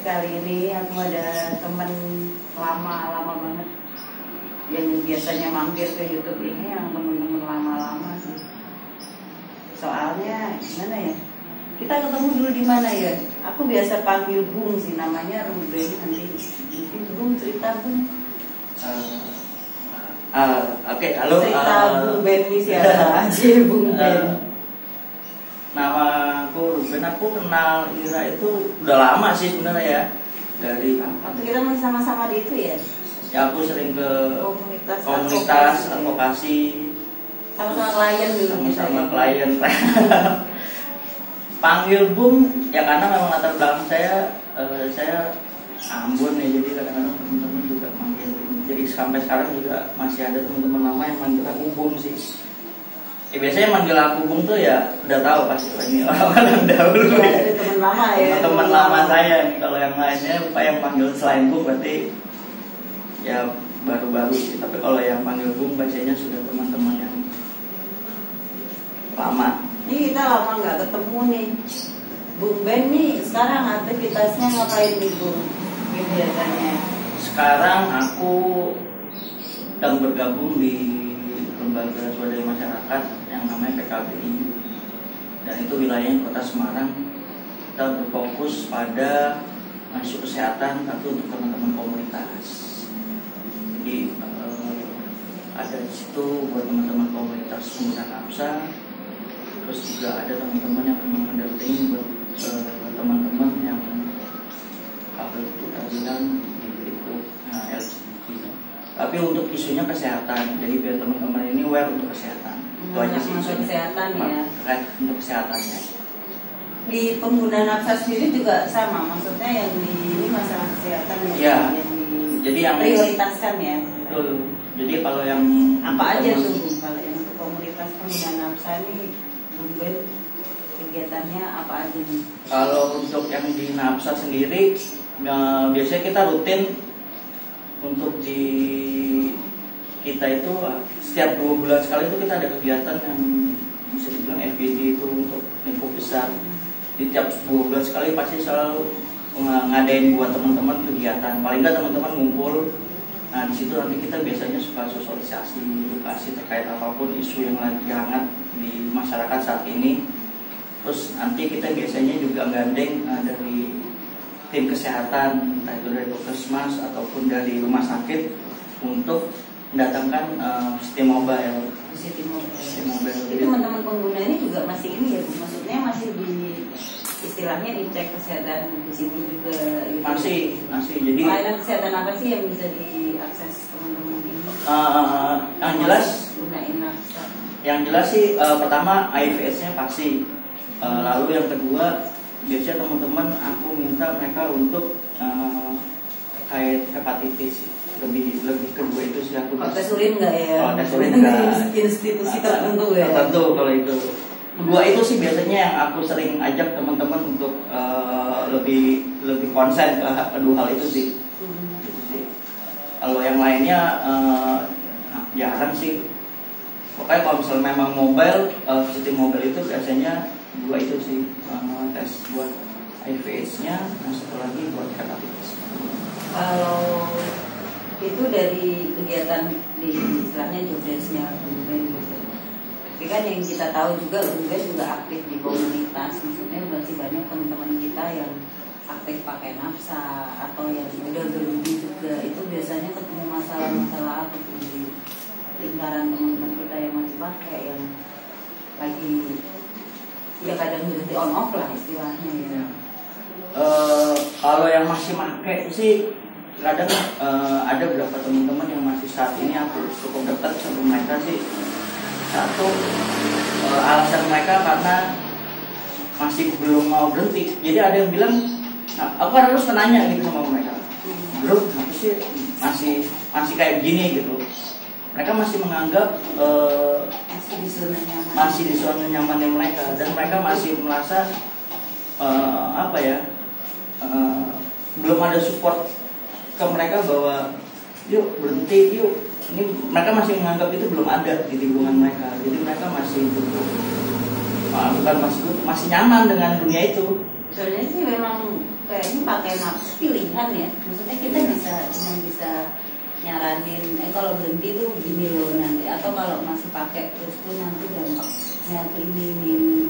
kali ini aku ada temen lama banget yang biasanya mampir ke YouTube ini, yang temen-temen lama sih. Soalnya gimana ya? Kita ketemu dulu di mana ya? Aku biasa panggil Bung sih, namanya Ruben. Nanti Bung cerita Bung. Oke, halo. Cerita Bung Ben ini siapa aja Bung Ben? Nama aku Ruben. Aku kenal Ira itu udah lama sih sebenarnya ya. Dari waktu kita masih sama-sama di itu ya. Ya aku sering ke komunitas advokasi. Sama-sama klien dulu. Sama-sama klien. Panggil Bung ya karena memang latar belakang saya Ambon ya, jadi kadang-kadang teman-teman juga manggil. Jadi sampai sekarang juga masih ada teman-teman lama yang manggil aku Bung sih. Biasanya manggil aku Bung tuh ya udah tahu pasti ini orang dahulu ya. Teman lama ya. Teman lama saya. Kalau yang lainnya Pak yang panggil selain Bung berarti ya baru-baru sih. Tapi kalau yang panggil Bung biasanya sudah teman-teman yang lama. Ini kita lama nggak ketemu nih. Bung Ben nih sekarang aktivitasnya ngapain nih Bung? Biasanya. Sekarang aku sedang bergabung di lembaga swadaya masyarakat yang namanya PKBI, dan itu wilayahnya Kota Semarang. Kita berfokus pada isu kesehatan satu untuk teman-teman komunitas. Jadi ada di situ buat teman-teman komunitas pengguna NAPSA, terus juga ada teman-teman yang memang mendampingi buat teman-teman yang kalau itu keadilan itu LGBT. Tapi untuk isunya kesehatan, jadi biar teman-teman ini aware untuk kesehatan. Itu aja sih isunya. Kesehatan ya. Untuk kesehatannya. Di pengguna NAPSA sendiri juga sama, maksudnya yang di ini masalah kesehatan ya. Iya. Jadi yang prioritaskan ya. Betul. Jadi kalau yang apa aja tuh kalau yang komunitas pengguna NAPSA ini mungkin kegiatannya apa aja nih? Kalau untuk yang di NAPSA sendiri, biasanya kita rutin untuk di kita itu setiap 2 bulan sekali itu kita ada kegiatan yang bisa dibilang FGD itu untuk lingkup besar. Di tiap 2 bulan sekali pasti selalu ngadain buat teman-teman kegiatan. Paling nggak teman-teman ngumpul. Nah di situ nanti kita biasanya suka sosialisasi, edukasi terkait apapun isu yang lagi hangat di masyarakat saat ini. Terus nanti kita biasanya juga gandeng dari tim kesehatan, entah itu dari puskesmas ataupun dari rumah sakit untuk mendatangkan sistem mobile. Jadi teman-teman pengguna ini juga masih ini ya, maksudnya masih di istilahnya dicek kesehatan di sini juga. Gitu. Masih. Jadi layanan kesehatan apa sih yang bisa diakses teman-teman ini? Yang jelas gunain NAPSA. Yang jelas sih pertama AIDS-nya pasti. Lalu yang kedua biasanya teman-teman aku minta mereka untuk kayak hepatitis, lebih kedua itu sih aku. Tes urin nggak ya? Tes urin nggak. Institusi tertentu ya. Tertentu kalau itu. Kedua itu sih biasanya yang aku sering ajak teman-teman untuk lebih konsen ke kedua hal itu sih. Gitu sih. Kalau yang lainnya jarang sih. Pokoknya kalau misalnya memang mobile, sistem mobile itu biasanya 2 itu sih, tes buat HIV/AIDS-nya, dan satu lagi buat hepatitis. Kalau itu dari kegiatan di istilahnya jobdesknya Ruben gitu. Tapi kan yang kita tahu juga Ruben juga aktif di komunitas, maksudnya masih banyak teman-teman kita yang aktif pakai NAPSA atau yang udah berhenti juga. Itu biasanya ketemu masalah-masalah apa tuh di lingkaran teman-teman kita yang masih pakai, yang lagi ya kadang berhenti on off lah istilahnya ya. Kalau yang masih pakai sih kadang ada beberapa teman-teman yang masih saat ini aku cukup dekat sama mereka sih. Satu alasan mereka karena masih belum mau berhenti. Jadi ada yang bilang, nah, aku harus nanya gitu sama mereka, bro, kenapa sih masih kayak gini gitu. Mereka masih menganggap masih di zona nyamannya mereka, dan mereka masih merasa belum ada support ke mereka bahwa yuk berhenti yuk. Ini mereka masih menganggap itu belum ada di lingkungan mereka. Jadi mereka masih masih nyaman dengan dunia itu. Sebenarnya sih memang kayaknya pakai nafsu pilihan ya. Maksudnya kita cuma bisa nyaranin, kalau berhenti tuh gini loh nanti, atau kalau masih pakai terus tuh nanti dampaknya tuh ini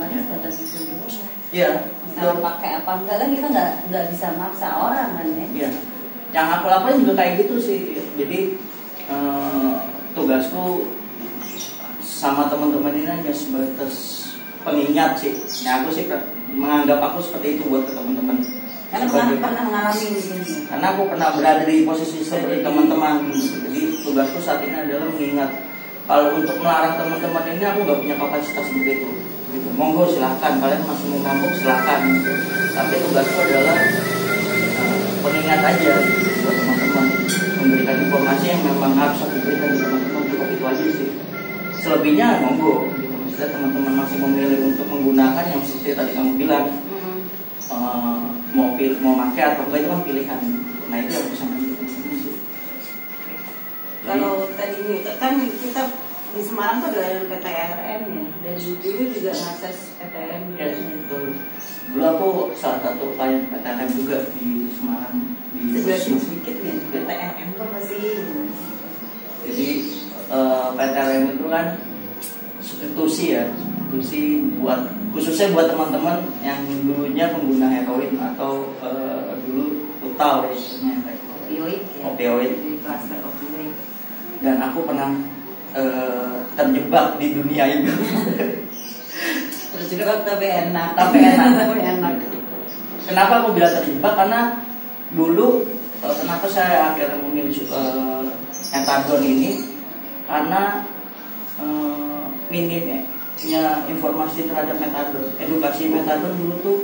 paling batas itu doang. Iya. Masalah pakai apa enggak kan kita nggak bisa maksa orang kan ya. Iya. Yang aku lakuin juga kayak gitu sih. Jadi tugasku sama teman-teman ini hanya sebatas pengingat sih. Nah aku sih menganggap aku seperti itu buat teman-teman. Karena pernah ngalamin gitu. Karena aku pernah berada di posisi seperti teman-teman. Jadi tugasku saat ini adalah mengingat. Kalau untuk melarang teman-teman ini aku nggak punya kapasitas begitu. Gitu. Monggo silahkan, kalian masih mau mabuk silahkan. Gitu. Tapi tugasku adalah pengingat aja buat teman-teman, memberikan informasi yang memang harus aku berikan ke teman-teman. Cukup itu aja sih. Selebihnya monggo. Gitu. Misalnya teman-teman masih memilih untuk menggunakan yang seperti tadi kamu bilang, mau pakai atau enggak itu kan pilihan. Nah itu yang bisa menentukan sih. Kalau tadi kan kita di Semarang tuh ada PTRM ya, dan dulu juga ngakses PTRM. Ya betul. Dulu aku salah satu klien PTRM juga di Semarang. Sebelah sedikit ya, PTRM tuh masih. Jadi PTRM itu kan substitusi ya, substitusi khususnya buat teman-teman yang dulunya pengguna heroin atau dulu total ya, opioid. Dan aku pernah terjebak di dunia itu. Terjebak tapi enak. Kenapa aku bilang terjebak? Karena dulu kenapa saya akhirnya memilih metadon ini, karena minimnya informasi terhadap metadon, edukasi metadon dulu tuh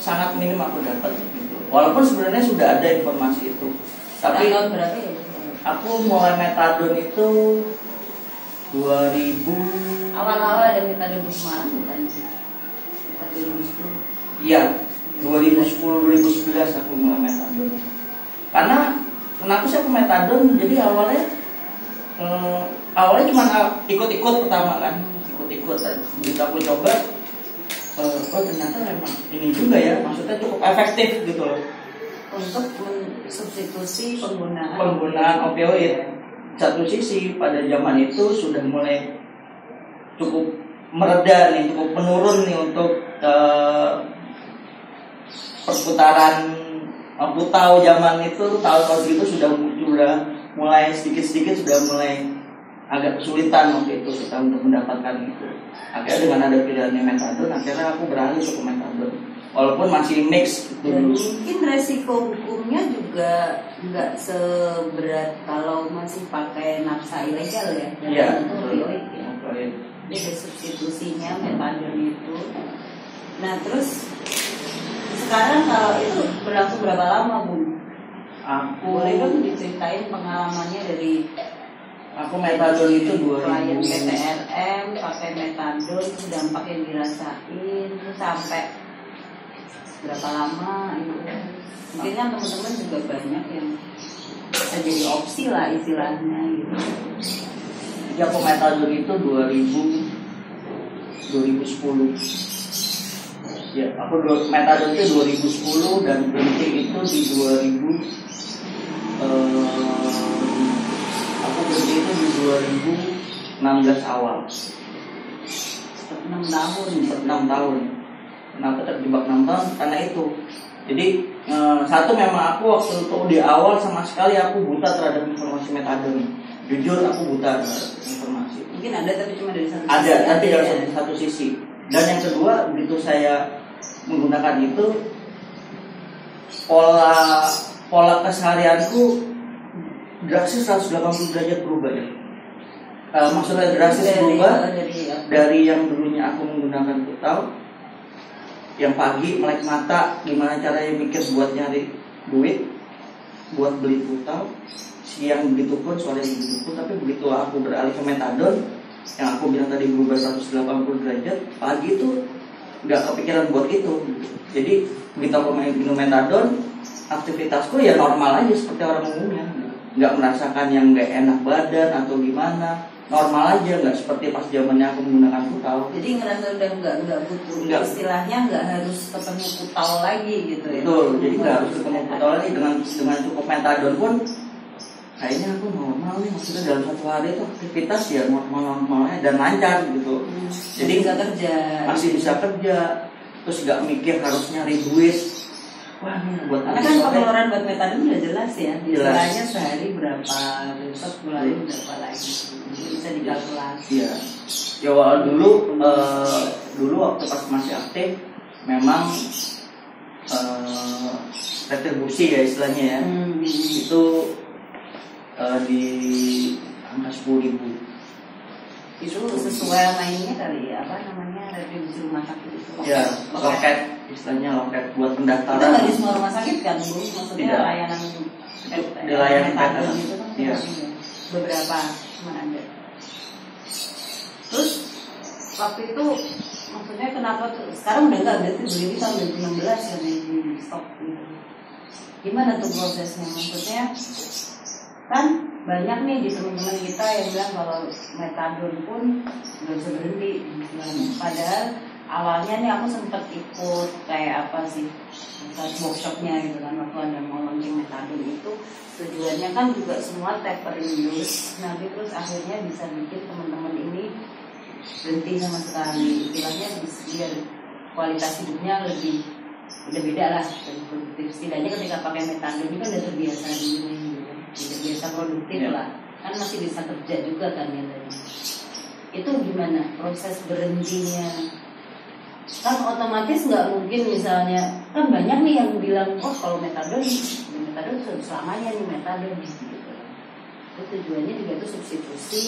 sangat minim aku dapat gitu. Walaupun sebenarnya sudah ada informasi itu, tapi tahun berapa ya? Aku mulai metadon itu 2000. Awal-awal ada metadon di Semarang bukan? Metadon 2010. Iya, 2010-2011 aku mulai metadon. Karena kenapa sih aku metadon? Jadi awalnya cuma ikut-ikut pertama kan, ikut-ikut. Begitu aku coba, ternyata emang ini juga ya, maksudnya cukup efektif gitu loh untuk mensubstitusi penggunaan opioid. Satu sisi pada zaman itu sudah mulai cukup mereda nih, cukup menurun nih untuk perputaran. Aku tahu zaman itu tahun-tahun itu sudah mulai sedikit-sedikit sudah mulai agak kesulitan waktu itu kita untuk mendapatkan itu. Akhirnya dengan ada pilihannya metadon, akhirnya aku beralih ke metadon. Walaupun masih mix gitu. Dan mungkin resiko hukumnya juga nggak seberat kalau masih pakai nafsa ilegal ya. Iya. Opioid ya. Jadi ada substitusinya metadon itu. Nah terus sekarang kalau itu berlangsung berapa lama Bu? Boleh dong diceritain pengalamannya dari aku metadon itu 2000 PTRM pakai metadon, dampak yang dirasain sampai berapa lama itu. Mungkin kan teman-teman juga banyak yang bisa jadi opsi lah istilahnya gitu. Jadi aku metadon itu 2010. Ya, aku metadon itu 2010 dan berhenti itu di 2000. Aku berhenti itu di 2016 awal. 6 tahun. 6 tahun. Kenapa terjebak 6 tahun? Karena itu. Jadi satu memang aku waktu itu di awal sama sekali aku buta terhadap informasi metadon. Jujur aku buta terhadap informasi. Mungkin ada tapi cuma dari satu sisi. Ada, tapi dari satu sisi. Dan yang kedua, begitu saya menggunakan itu, pola keseharianku drastis 180 derajat berubah ya. Maksudnya drastis berubah dari yang dulunya aku menggunakan total, yang pagi melek mata gimana caranya mikir buat nyari duit, buat beli total, siang begitu pun, sore begitu pun. Tapi begitu aku beralih ke metadon, yang aku bilang tadi berubah 180 derajat, pagi itu nggak kepikiran buat itu. Jadi begitu aku minum metadon, aktivitasku ya normal aja seperti orang umumnya, nggak merasakan yang nggak enak badan atau gimana. normal aja, nggak seperti pas zamannya aku menggunakan putau. Jadi ngerasa udah nggak butuh, Nggak. istilahnya nggak harus ketemu putau lagi gitu ya. Betul, jadi nggak harus ketemu putau lagi, dengan cukup metadon pun kayaknya aku normal nih, maksudnya dalam satu hari itu aktivitas ya normal-normalnya dan lancar gitu. Jadi bisa kerja. Masih bisa kerja, terus nggak mikir harus nyari duit. Wah, ini buat karena kan pengeluaran buat metadon udah jelas ya, Jelas. istilahnya sehari berapa, besok bulan berapa lagi, jadi bisa dikalkulasi. Iya. Ya dulu waktu pas masih aktif memang retribusi ya istilahnya ya. Itu di angka 10.000. Itu sesuai mainnya kali ya, apa namanya, retribusi rumah sakit itu. Ya, loket, istilahnya loket buat Itu pendaftaran. nggak di semua rumah sakit kan, Bu? Maksudnya Tidak. layanan Di layanan metadon PTN. itu kan Iya. beberapa cuma ada. Terus waktu itu maksudnya kenapa tuh sekarang udah nggak, berarti beli tahun 2016 ya di stok gitu. Gimana tuh prosesnya? Maksudnya kan banyak nih di teman-teman kita yang bilang kalau metadon pun nggak bisa berhenti. Padahal awalnya nih aku sempat ikut kayak apa sih, workshopnya gitu kan, waktu ada mau launching metadon itu tujuannya kan juga semua tapering use, nanti terus akhirnya bisa bikin teman-teman ini berhenti sama sekali, istilahnya biar kualitas hidupnya lebih udah beda lah, lebih produktif. Setidaknya ketika pakai metadon ini kan udah terbiasa dulu gitu, udah terbiasa produktif lah, kan masih bisa kerja juga kan ya tadi. Itu gimana proses berhentinya? Kan otomatis nggak mungkin, misalnya kan banyak nih yang bilang oh kalau metadon selamanya nih metadon gitu. Itu tujuannya juga itu substitusi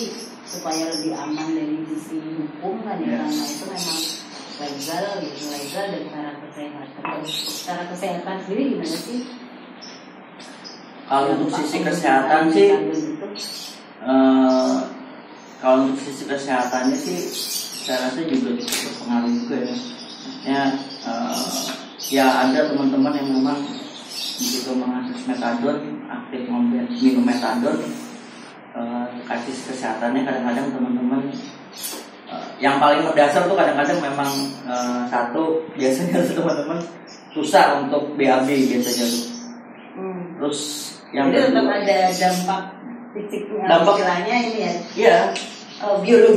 supaya lebih aman dari sisi hukum kan ya, karena itu memang legal gitu, legal dan secara kesehatan. Terus secara kesehatan sendiri gimana sih? Kalau untuk sisi kesehatan sih, kalau untuk sisi kesehatannya sih saya rasa juga cukup berpengaruh juga ya. Maksudnya ya ada teman-teman yang memang begitu mengakses metadon, aktif minum metadon, kasus kesehatannya kadang-kadang teman-teman yang paling mendasar tuh kadang-kadang memang satu biasanya teman-teman susah untuk BAB biasanya tuh. Terus yang jadi tetap kedua, ada dampak fisiknya, istilahnya ini ya. Iya.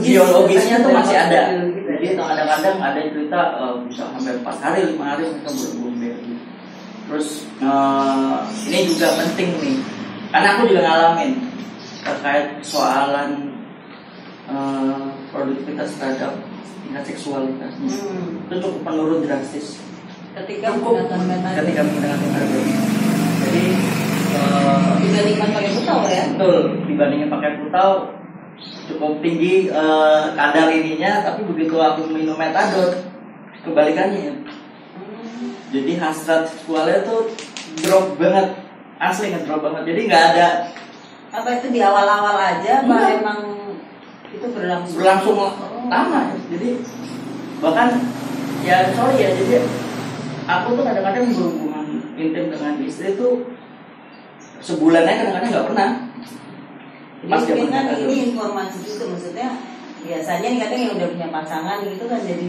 Biologisnya tuh masih ada. Gitu. Jadi kadang-kadang ada yang cerita bisa sampai 4 hari, 5 hari mereka belum BAB. Terus ini juga penting nih, karena aku juga ngalamin terkait persoalan produktivitas terhadap tingkat seksualitasnya. Itu cukup menurun drastis ketika menggunakan metadon. Jadi dibandingkan pakai putau ya? Betul, dibandingin pakai putau cukup tinggi kadar ininya, tapi begitu aku minum metadon kebalikannya. Jadi hasrat seksualnya tuh drop banget, asli ngedrop banget. Jadi nggak ada. Apa itu di awal-awal aja? Apa emang itu berlangsung lama ya. Jadi bahkan ya sorry ya, jadi aku tuh kadang-kadang berhubungan intim dengan istri tuh sebulannya kadang-kadang nggak pernah. Mungkin kan ini informasi juga, maksudnya biasanya nih kadang yang udah punya pasangan gitu kan, jadi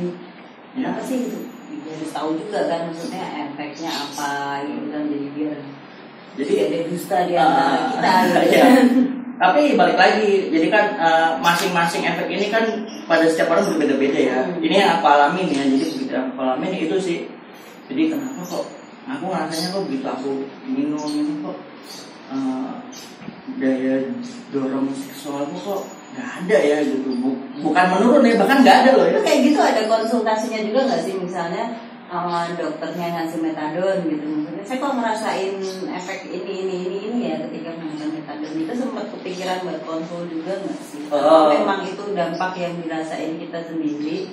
apa sih gitu, harus tahu juga kan maksudnya efeknya apa gitu kan, jadi ada dusta di antara kita gitu kan. Tapi balik lagi, jadi kan masing-masing efek ini kan pada setiap orang berbeda-beda ya. Ini yang aku alamin ya, jadi begitu aku alamin itu sih. Jadi kenapa kok aku rasanya kok begitu aku minum ini kok daya dorong seksualku kok nggak ada ya gitu. Bukan menurun ya, bahkan nggak ada loh ya. Kayak gitu ada konsultasinya juga nggak sih, misalnya sama dokternya ngasih metadon gitu, maksudnya saya kok ngerasain efek ini ya ketika menggunakan metadon. Itu sempat kepikiran buat konsul juga nggak sih? Atau memang itu dampak yang dirasain kita sendiri,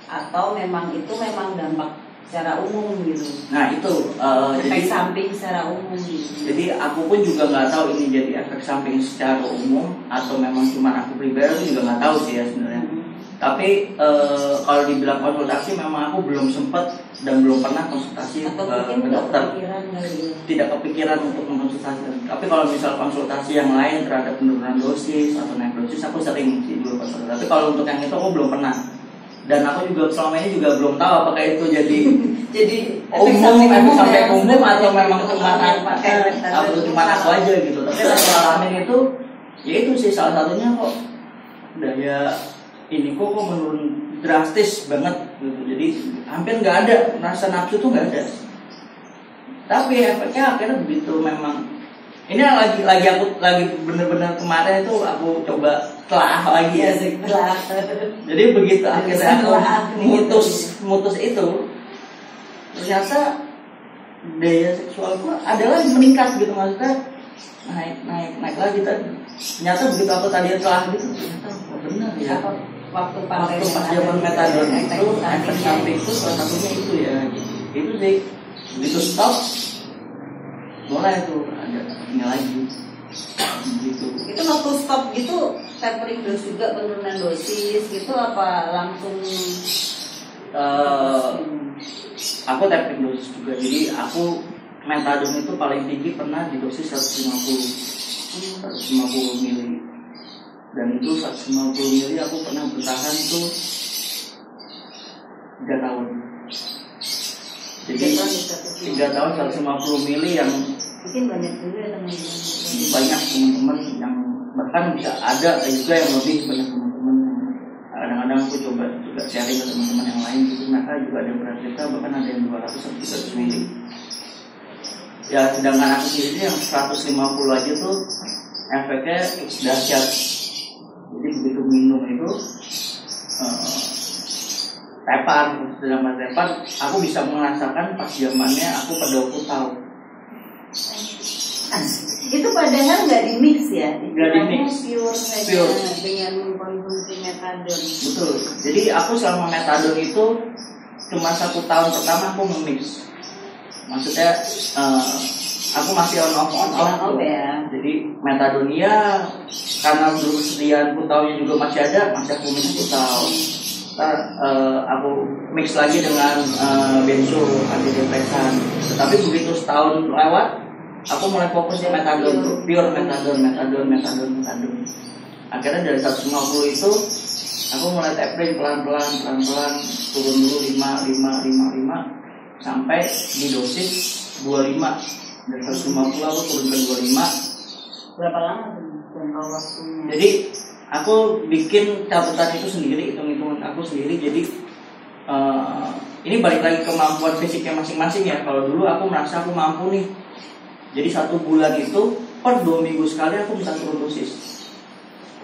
atau memang itu memang dampak secara umum gitu? Nah itu efek samping secara umum gitu. Jadi aku pun juga nggak tahu ini jadi efek samping secara umum atau memang cuma aku pribadi juga nggak tahu sih ya sebenarnya. Tapi kalau dibilang konsultasi memang aku belum sempat dan belum pernah konsultasi Atau ke dokter. Tidak kepikiran untuk mengkonsultasi. Tapi kalau misal konsultasi yang lain terhadap penurunan dosis atau naik dosis, aku sering sih dulu konsultasi. Tapi kalau untuk yang itu aku belum pernah. Dan aku juga selama ini juga belum tahu apakah itu jadi umum sampai umum atau memang cuma aku aja gitu. Tapi aku alamin itu, ya itu sih salah satunya kok daya ini kok menurun drastis banget gitu. Jadi hampir nggak ada, rasa nafsu tuh nggak ada. Tapi efeknya akhirnya begitu memang. Ini aku bener-bener kemarin itu aku coba telah lagi ya. Jadi begitu akhirnya aku mutus itu, ternyata daya seksualku adalah meningkat gitu, maksudnya naik lagi tadi. Ternyata begitu aku tadi telah gitu, ternyata benar ya. Waktu pas zaman metadon itu efek samping itu salah satunya itu ya. Itu sih begitu stop mulai tuh ada ini lagi gitu. Itu waktu stop gitu tapering dose juga, penurunan dosis gitu apa langsung? Aku tapering dosis juga. Jadi aku metadon itu paling tinggi pernah di dosis 150 mili. Dan itu 150 mili aku pernah bertahan tuh 3 tahun. Jadi 3 tahun 150 mili yang mungkin banyak juga ya teman-teman. Banyak teman-teman yang bahkan bisa ada juga yang lebih banyak teman-teman. Kadang-kadang aku coba juga sharing ke teman-teman yang lain gitu, mereka juga ada yang cerita bahkan ada yang 200 sampai 300 mili. Ya sedangkan aku sendiri yang 150 aja tuh efeknya dahsyat. Jadi begitu minum itu tepar, sedangkan tepar aku bisa merasakan pas zamannya aku pada waktu tahu. Itu padahal nggak di mix ya, nggak di mix, pure dengan mengkonsumsi metadon. Betul. Jadi aku selama metadon itu cuma 1 tahun pertama aku nge-mix. Maksudnya aku masih on off ya. Jadi metadon ya karena dulu kesediaan putaunya juga masih ada, masih aku mix putau. Aku mix lagi dengan benzo antidepresan. Tetapi begitu setahun lewat, aku mulai fokus di metadon, pure metadon. Akhirnya dari 150 itu aku mulai tapering pelan-pelan turun dulu 5 sampai di dosis 25. Dari 150 aku turun ke 25. Berapa lama jangka waktunya? Jadi aku bikin catatan itu sendiri, hitung-hitungan aku sendiri. Jadi ini balik lagi kemampuan fisiknya masing-masing ya. Kalau dulu aku merasa aku mampu nih. Jadi 1 bulan itu per 2 minggu sekali aku bisa turun dosis.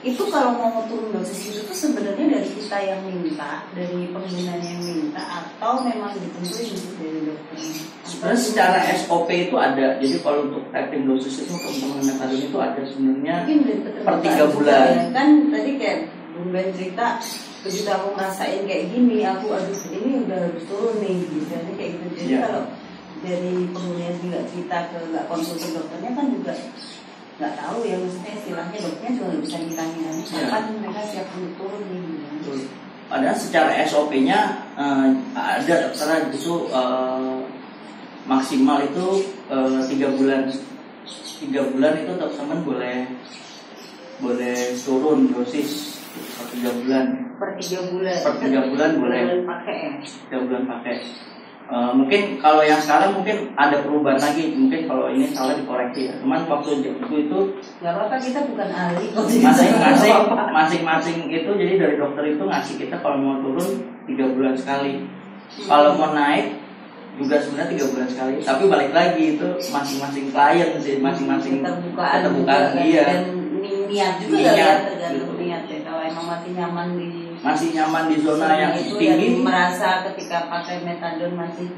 Itu kalau mau turun dosis itu tuh sebenarnya dari kita yang minta, dari penggunanya yang minta, atau memang ditentuin dari dokter? Sebenarnya secara SOP itu ada. Jadi kalau untuk tapering dosis itu teman-teman metadon itu ada sebenarnya per 3 bulan. Ya. Kan tadi kayak Bung Ben cerita, begitu aku ngerasain kayak gini, aku ini udah harus turun nih, gitu. Jadi kayak gitu. Jadi kalau dari pengguna juga kita nggak konsultan dokternya kan juga nggak tahu ya, maksudnya istilahnya dokternya juga nggak bisa ditanya kapan mereka siap untuk turun nih. Padahal secara SOP-nya ada karena itu maksimal itu 3 bulan. 3 bulan itu teman-teman boleh turun dosis 3 bulan. Per 3 bulan. Per 3 bulan boleh. Pakai ya. 3 bulan pakai. Mungkin kalau yang sekarang mungkin ada perubahan lagi, mungkin kalau ini salah dikoreksi ya. Cuman waktu itu nggak apa-apa, kita bukan ahli. Masing-masing itu jadi dari dokter itu ngasih kita kalau mau turun 3 bulan sekali. Kalau mau naik juga sebenarnya 3 bulan sekali. Tapi balik lagi itu masing-masing klien sih, masing-masing terbukaan iya. Dan niat juga ya, tergantung niat ya. Kalau emang masih nyaman di zona yang itu tinggi, dan merasa ketika pakai metadon masih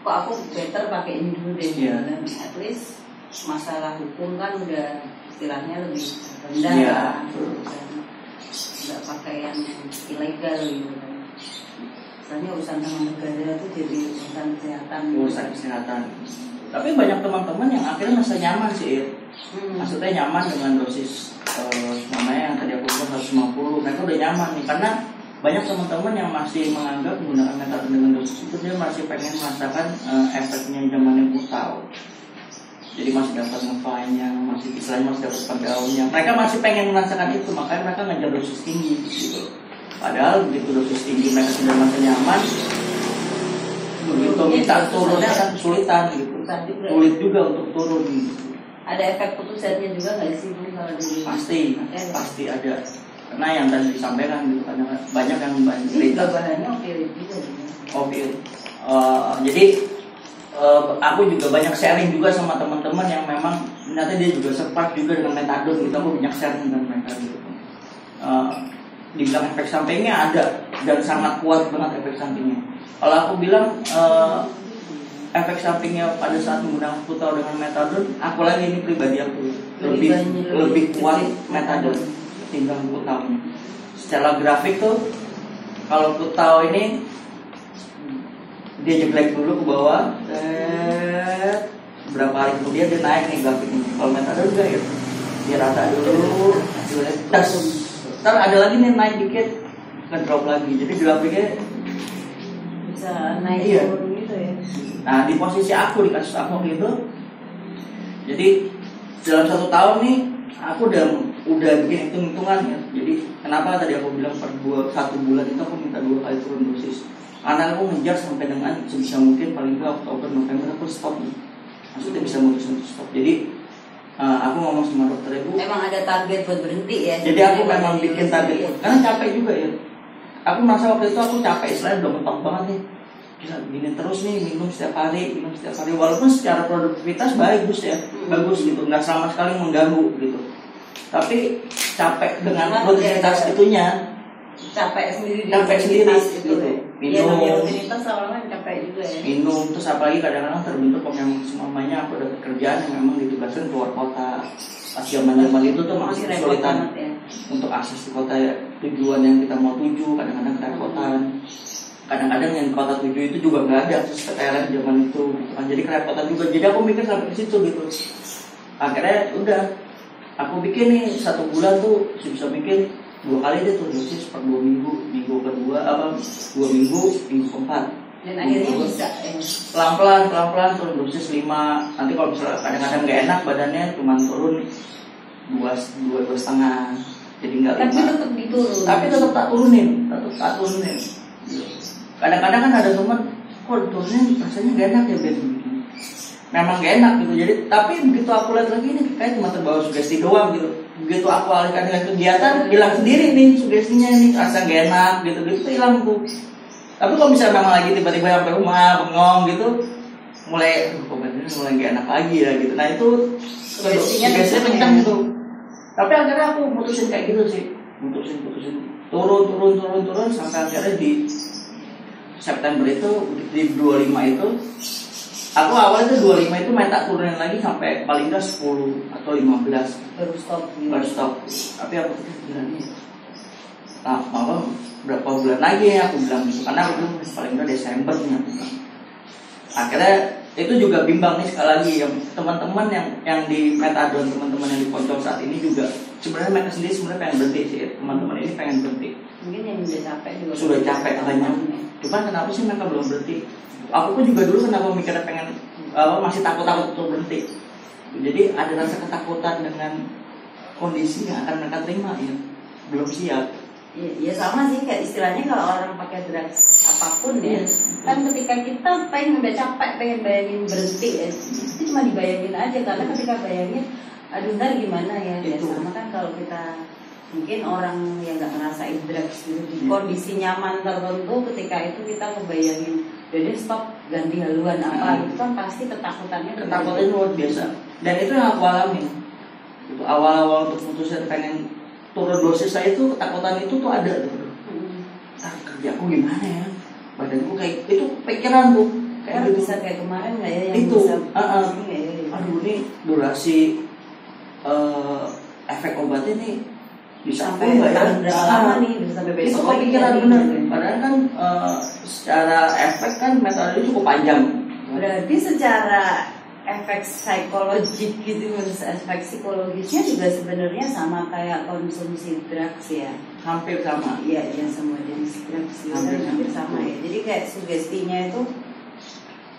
kok aku better pakai ini dulu deh. Dan at least masalah hukum kan udah istilahnya lebih rendah, nggak pakai yang ilegal gitu kan. Misalnya urusan sama negara itu jadi urusan kesehatan. Tapi banyak teman-teman yang akhirnya merasa nyaman sih. Maksudnya nyaman dengan dosis namanya yang tadi aku bilang 150. Mereka udah nyaman nih karena banyak teman-teman yang masih menganggap menggunakan metadon dengan dosis itu dia masih pengen merasakan efeknya zamannya Putau. Jadi masih dapat nge-fly-nya, masih istilahnya masih dapat pegawainya. Mereka masih pengen merasakan itu, makanya mereka ngejar dosis tinggi gitu. Padahal begitu dosis tinggi mereka sudah merasa nyaman, begitu minta turunnya kan kesulitan gitu. Sulit juga untuk turun gitu. Ada efek putusannya juga nggak sih Bu kalau di Pasti ada. Karena yang tadi disampaikan gitu kan banyak yang cerita bahannya opioid juga. Opioid. Jadi aku juga banyak sharing juga sama teman-teman yang memang ternyata dia juga sempat juga dengan metadon gitu. Aku banyak sharing dengan mereka gitu. Dibilang efek sampingnya ada dan sangat kuat banget efek sampingnya. Kalau aku bilang efek sampingnya pada saat menggunakan Putau dengan metadon, aku lagi ini pribadi aku lebih kuat metadon ketimbang Putau. Secara grafik tuh kalau Putau ini dia jeglek dulu ke bawah, berapa hari kemudian dia naik nih grafiknya. Kalau metadon enggak ya, dia rata dulu, tes, ntar ada lagi nih naik dikit, ngedrop lagi. Jadi grafiknya bisa naik turun gitu ya. Nah di posisi aku di kasus aku gitu, jadi dalam 1 tahun nih aku udah bikin hitung-hitungan ya. Jadi kenapa tadi aku bilang per 1 bulan itu aku minta 2 kali turun dosis. Karena aku ngejar sampai dengan sebisa mungkin paling nggak Oktober November aku stop nih. Maksudnya bisa mutus untuk stop. Jadi aku ngomong sama dokter ibu. Emang ada target buat berhenti ya? Jadi aku memang bikin target. Karena capek juga ya. Aku merasa waktu itu aku capek, istilahnya udah mentok banget nih. Gila, gini terus nih, minum setiap hari. Walaupun secara produktivitas bagus ya, bagus gitu, nggak sama sekali mengganggu gitu. Tapi capek dengan rutinitas itunya. Capek sendiri gitu. Minum, ya, rutinitas lama-lama capek juga ya. Minum, terus apalagi kadang-kadang terbentuk yang semuanya aku ada pekerjaan yang memang ditugaskan keluar kota. Pas zaman-zaman itu tuh masih kesulitan ya untuk akses di kota ya, tujuan yang kita mau tuju kadang-kadang kerepotan. Kadang-kadang yang kota tuju itu juga nggak ada akses ke TLN zaman itu gitu kan. Jadi kerepotan juga. Jadi aku mikir sampai ke situ gitu. Akhirnya udah aku bikin nih 1 bulan tuh bisa bikin 2 kali deh tuh dosis per 2 minggu, minggu kedua 2 minggu, minggu keempat. Dan akhirnya bisa pelan-pelan turun dosis 5. Nanti kalau misalnya kadang-kadang nggak enak badannya cuma turun 2,5. Jadi nggak. Tapi tetap diturun. Tapi tetap tak turunin. Kadang-kadang kan ada teman, kok turunin rasanya gak enak ya Ben. Memang gak enak gitu. Jadi tapi begitu aku lihat lagi ini kayak cuma terbawa sugesti doang gitu. Begitu aku alihkan dengan kegiatan, hilang sendiri nih sugestinya nih, rasa gak enak gitu hilang tuh. Tapi kalau misalnya memang lagi tiba-tiba sampai rumah bengong gitu, mulai gak enak lagi ya gitu. Nah itu sugestinya kencang gitu. Tapi akhirnya aku mutusin kayak gitu sih, mutusin turun sampai akhirnya di September itu di 25 itu aku awalnya itu 25 itu minta turunin lagi sampai paling nggak 10 atau 15 baru stop. Tapi aku bilang nih berapa bulan lagi ya aku bilang gitu, karena aku bilang paling nggak Desember nih aku bilang. Akhirnya itu juga bimbang nih sekali lagi yang teman-teman yang di metadon, teman-teman yang di Poncol saat ini juga sebenarnya mereka sendiri sebenarnya pengen berhenti sih, teman-teman ini pengen berhenti. Mungkin yang sudah capek banyak. Cuman kenapa sih mereka belum berhenti? Aku pun juga dulu kenapa mikirnya pengen masih takut untuk berhenti. Jadi ada rasa ketakutan dengan kondisi yang akan mereka terima ya, belum siap. Ya sama sih kayak istilahnya kalau orang pakai drugs apapun ya, kan ketika kita udah capek pengen bayangin berhenti ya, itu cuma dibayangin aja karena ketika bayangin, aduh ntar gimana ya. Sama kan kalau kita mungkin orang yang nggak ngerasain drugs gitu di kondisi nyaman tertentu, ketika itu kita ngebayangin jadi stop ganti haluan apa itu kan pasti ketakutannya luar biasa. Dan itu yang aku alami. Itu awal-awal untuk putusin pengen turun dosis saya itu ketakutan itu tuh ada gitu. Kerja aku gimana ya? Badanku kayak itu pikiran tuh kayak gitu. Bisa kayak kemarin nggak ya yang itu bisa aduh ini durasi efek obatnya nih bisa sampai berapa lama nih, bisa sampai besok. Itu kepikiran bener. Padahal kan secara efek kan metode itu cukup panjang. Berarti secara efek psikologis gitu, efek psikologisnya juga sebenarnya sama kayak konsumsi drugs ya. Hampir sama. Iya, semua jenis drugs hampir sama ya. Jadi kayak sugestinya itu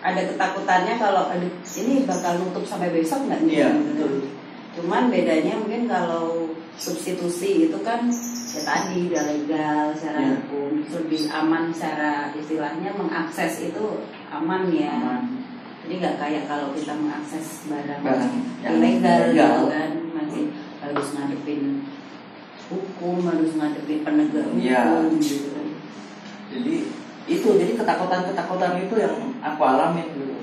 ada ketakutannya kalau aduh ini bakal nutup sampai besok nggak nih? Iya, betul. Cuman bedanya mungkin kalau substitusi itu kan ya tadi udah legal secara hukum, lebih aman secara istilahnya mengakses itu aman ya. Aman. Jadi nggak kayak kalau kita mengakses barang ilegal gitu kan, masih harus ngadepin hukum, harus ngadepin penegak hukum gitu kan. Jadi ketakutan itu yang aku alami gitu.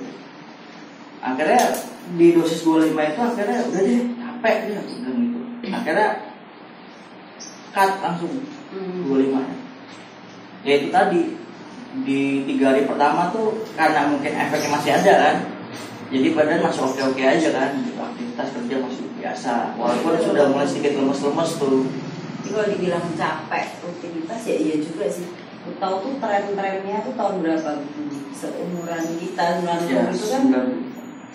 Akhirnya di dosis 25 itu akhirnya udah deh capek deh aku bilang gitu. Akhirnya cut langsung 25 ya. Ya itu tadi di 3 hari pertama tuh karena mungkin efeknya masih ada kan, jadi badan masih oke aja kan, gitu. Aktivitas kerja masih biasa walaupun sudah mulai sedikit lemes tuh. Jadi kalau dibilang capek rutinitas ya iya juga sih. Aku tahu tuh tren-trennya tuh tahun berapa seumuran kita, itu kan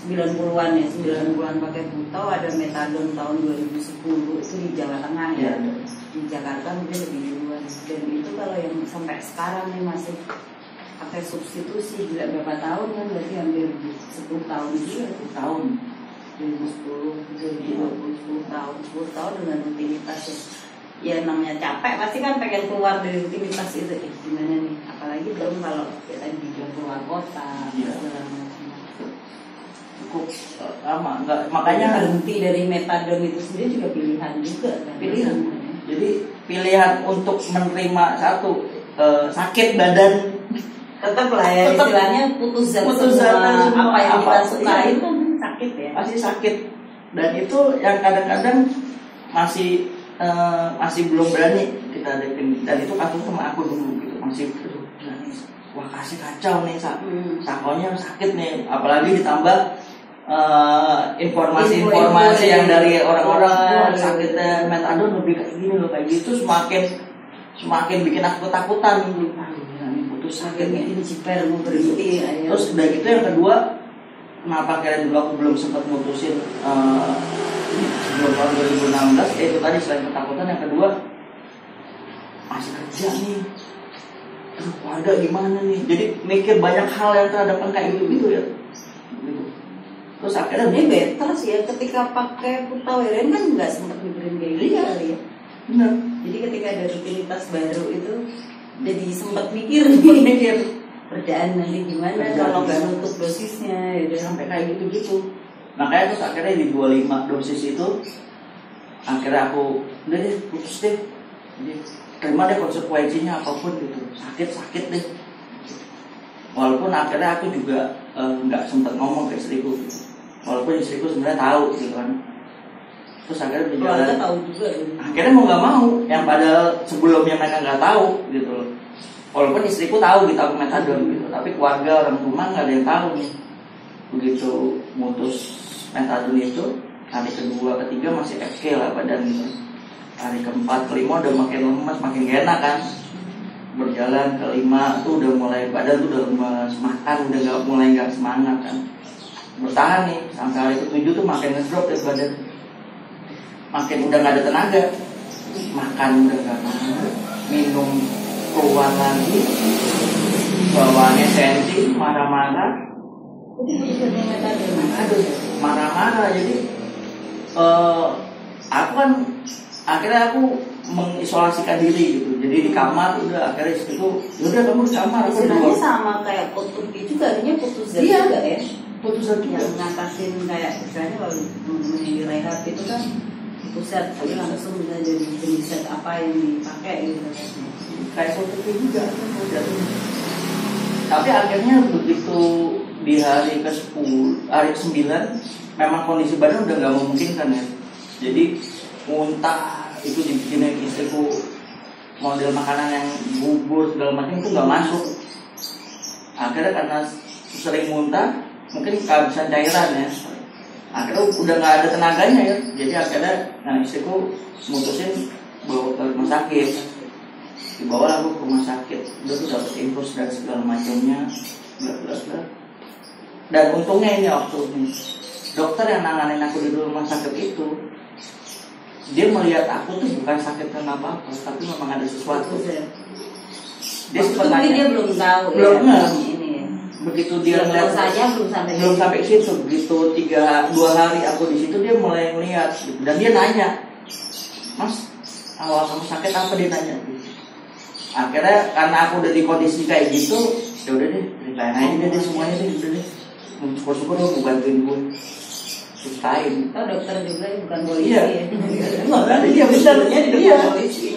90-an ya, 90-an pakai butau, ada metadon tahun 2010 itu di Jawa Tengah ya. Di Jakarta mungkin lebih duluan, dan itu kalau yang sampai sekarang nih masih pakai substitusi gila berapa tahun kan, berarti hampir 10 tahun juga. 10 tahun 2010, 2020, 10 tahun dengan rutinitas ya namanya capek pasti kan pengen keluar dari rutinitas itu. Gimana nih, apalagi belum kalau ya tadi di keluar kota segala macam. Cukup lama nggak, makanya berhenti dari metadon itu sendiri juga pilihan juga kan? Pilihan. Jadi pilihan untuk menerima satu sakit badan, tetap lah ya, istilahnya putus zat semua apa yang kita sukai itu sakit ya, pasti sakit. Dan itu yang kadang-kadang masih belum berani kita hadapin. Dan itu kasus sama aku dulu gitu, masih wah kasih kacau nih sakonya sakit nih, apalagi ditambah informasi yang dari orang-orang sakitnya metadon lebih kayak gini loh, kayak gitu semakin bikin aku ketakutan gitu. Ini putus sakit nih, ciper mau berhenti. Terus udah gitu yang kedua, kenapa kira dulu aku belum sempat mutusin sebelum tahun 2016 itu tadi, selain ketakutan yang kedua masih kerja nih, terus keluarga gimana nih, jadi mikir banyak hal yang terhadapkan kayak gitu ya gitu. Terus akhirnya ini better sih ya, ketika pakai putawiran kan nggak sempat mikirin kayak gitu kali ya. Benar. Jadi ketika ada rutinitas baru itu jadi sempat mikir kerjaan nanti gimana kalau nggak nutup dosisnya ya udah sampai kayak gitu. Makanya terus akhirnya di 25 dosis itu akhirnya aku udah deh putus deh, jadi terima deh konsekuensinya apapun gitu, sakit deh. Walaupun akhirnya aku juga nggak sempat ngomong ke istriku gitu. Walaupun istriku sebenarnya tahu gitu kan. Terus akhirnya berjalan, tahu juga akhirnya mau nggak mau, yang padahal sebelumnya mereka nggak tahu gitu loh. Walaupun istriku tahu gitu aku metadon gitu, tapi keluarga orang rumah nggak ada yang tahu nih. Begitu mutus metadon itu, hari kedua ketiga masih oke lah badan gitu. Hari keempat kelima udah makin lemas, makin gak enak kan. Berjalan kelima tuh udah mulai badan tuh udah lemas, makan udah mulai nggak semangat kan. Bertahan nih sampai hari ke-7 tuh makin ngedrop ya badan, makin udah nggak ada tenaga, makan udah nggak mau, minum keluar lagi, bawaannya sensi, marah-marah, marah-marah. Jadi aku kan akhirnya aku mengisolasikan diri gitu, jadi di kamar udah. Akhirnya istriku udah kamu di kamar. Istilahnya sama kayak Turki juga, artinya putus zat juga ya, putus zat yang ngatasin kayak istilahnya kalau teman-teman yang di rehab itu kan putus zat, tapi langsung bisa jadi jenis zat apa yang dipakai gitu kayak Turki juga kan. Tapi akhirnya begitu di hari ke-10, hari ke-9 memang kondisi badan udah nggak memungkinkan ya. Jadi muntah itu dibikinin istriku model makanan yang bubur segala macam itu nggak masuk. Akhirnya karena sering muntah, mungkin kehabisan cairan ya. Akhirnya udah nggak ada tenaganya ya. Jadi akhirnya istriku mutusin bawa ke rumah sakit. Dibawa aku ke rumah sakit, udah tuh dapet infus dan segala macamnya, bla bla bla. Dan untungnya ini waktu ini dokter yang nanganin aku di rumah sakit itu, dia melihat aku tuh bukan sakit karena apa-apa, tapi memang ada sesuatu. Dia sebenarnya dia belum tahu belum ya, ini ya. Begitu dia ngeliat saya belum sampai situ. Begitu 2 hari aku di situ, dia mulai melihat dan dia nanya, Mas, awal kamu sakit apa, dia nanya. Akhirnya karena aku udah di kondisi kayak gitu, ya udah deh, ceritain aja deh semuanya deh, udah deh. Syukur-syukur lo mau bantuin gue. Ceritain. Oh, dokter juga bukan polisi. Iya. Ya. Dia benernya di depan polisi.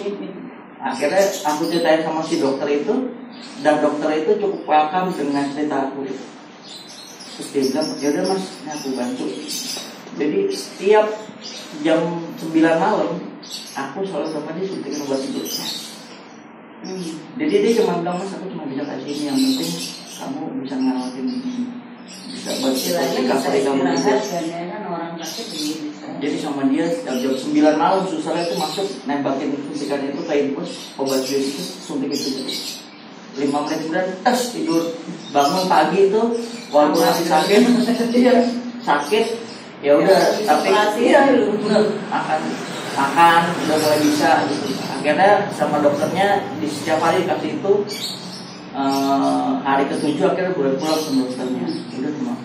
Akhirnya aku ceritain sama si dokter itu, dan dokter itu cukup welcome dengan cerita aku. Terus dia bilang, ya udah Mas, ini aku bantu. Jadi setiap jam 9 malam aku selalu sama dia suntikin obat tidur. Jadi dia cuma bilang, Mas, aku cuma bisa kasih ini, yang penting kamu bisa ngelawatin ini, bisa bantu recovery kamu juga. Jadi sama dia setiap jam 9 malam susahnya itu masuk nembakin suntikan itu kayak infus obat dia itu suntik itu. 5 menit kemudian tes tidur, bangun pagi itu walaupun masih sakit, iya sakit, ya udah tapi iya makan udah mulai bisa gitu. Akhirnya sama dokternya di setiap hari kasih itu, hari ke-7 akhirnya boleh pulang sama dokternya.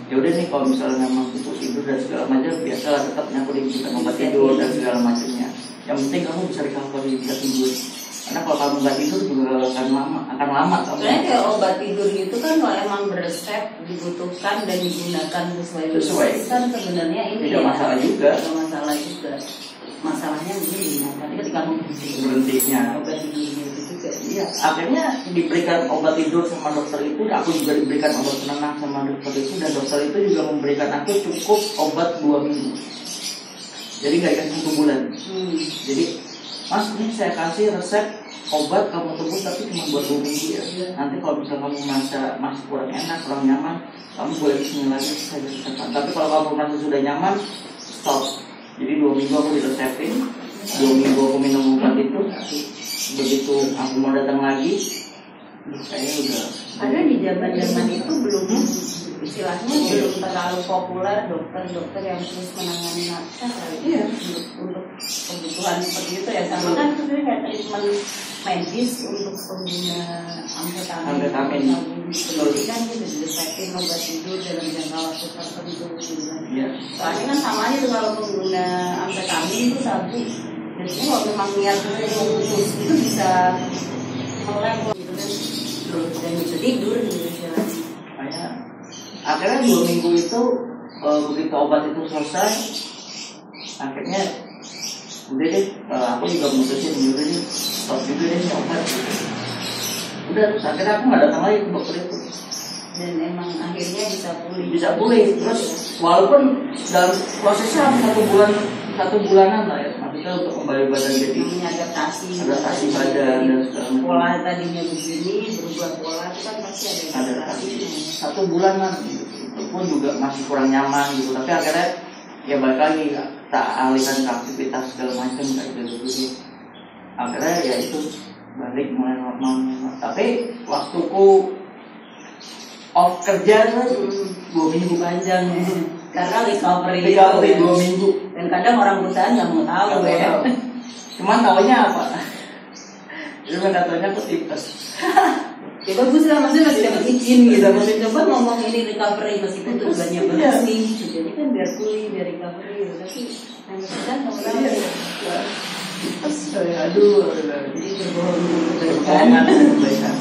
Ya udah nih, kalau misalnya memang itu tidur dan segala macam, biasalah tetap aku diberikan obat tidur dan segala macamnya. Yang penting kamu bisa recovery, bisa tidur. Karena kalau kamu nggak tidur juga akan lama kamu. Sebenarnya kayak obat tidur gitu kan kalau emang beresep dibutuhkan dan digunakan sesuai kan sebenarnya ini tidak ya, masalah juga. Tidak masalah juga. Masalahnya begini, tapi ketika kamu berhentinya obat tidur itu juga. Iya, akhirnya diberikan obat tidur sama dokter itu, aku juga diberikan obat penenang sama dokter itu, dan dokter itu juga memberikan aku cukup obat 2 minggu. Jadi nggak dikasih 1 bulan. Jadi Mas, ini saya kasih resep obat kamu tebus tapi cuma buat 2 minggu ya. Nanti kalau misalnya kamu masih kurang enak, kurang nyaman, kamu boleh kesini lagi, saya resepkan. Tapi kalau kamu merasa sudah nyaman, stop. Jadi 2 minggu aku diresepin, 2 minggu aku minum obat itu. Begitu aku mau datang lagi, kayaknya udah. Karena di zaman itu belum, istilahnya belum terlalu populer dokter-dokter yang terus menangani nafas untuk kebutuhan seperti itu ya. Sama kan sebenarnya kayak treatment medis untuk pengguna amfetamin. Jadi kan itu diresepin obat tidur dalam jangka waktu tertentu gitu kan. Soalnya kan sama aja tuh kalau pengguna amfetamin itu sabu. Biasanya kalau memang niat memutus itu bisa melek gitu kan, dan bisa tidur gitu istilahnya. Akhirnya 2 minggu itu begitu obat itu selesai, akhirnya udah deh, aku juga memutusin udah deh, stop juga deh obat. Udah, terus akhirnya aku nggak datang lagi ke dokter itu. Dan emang akhirnya bisa pulih. Terus walaupun dalam prosesnya 1 bulanan lah ya, maksudnya untuk kembali badan jadi adaptasi badan dan segala macam. Pola tadinya begini berubah pola itu kan pasti ada adaptasi. 1 bulanan itu pun juga masih kurang nyaman gitu, tapi akhirnya ya balik lagi tak alihkan ke aktivitas segala macam kayak gitu. Akhirnya ya itu balik mulai normal. Tapi waktuku off kerja tuh 2 minggu panjang ya. Karena recovery 2 minggu. Dan kadang orang perusahaan nggak mau tahu ya. Cuman taunya apa? Cuman taunya aku tipes. Ya bagus lah, maksudnya masih dapat izin gitu. Masih coba ngomong ini recovery meskipun tujuannya bersih. Jadi kan biar pulih, biar recovery gitu. Tapi yang perusahaan nggak mau tahu. Tipes, aduh. Jadi berbohong kan.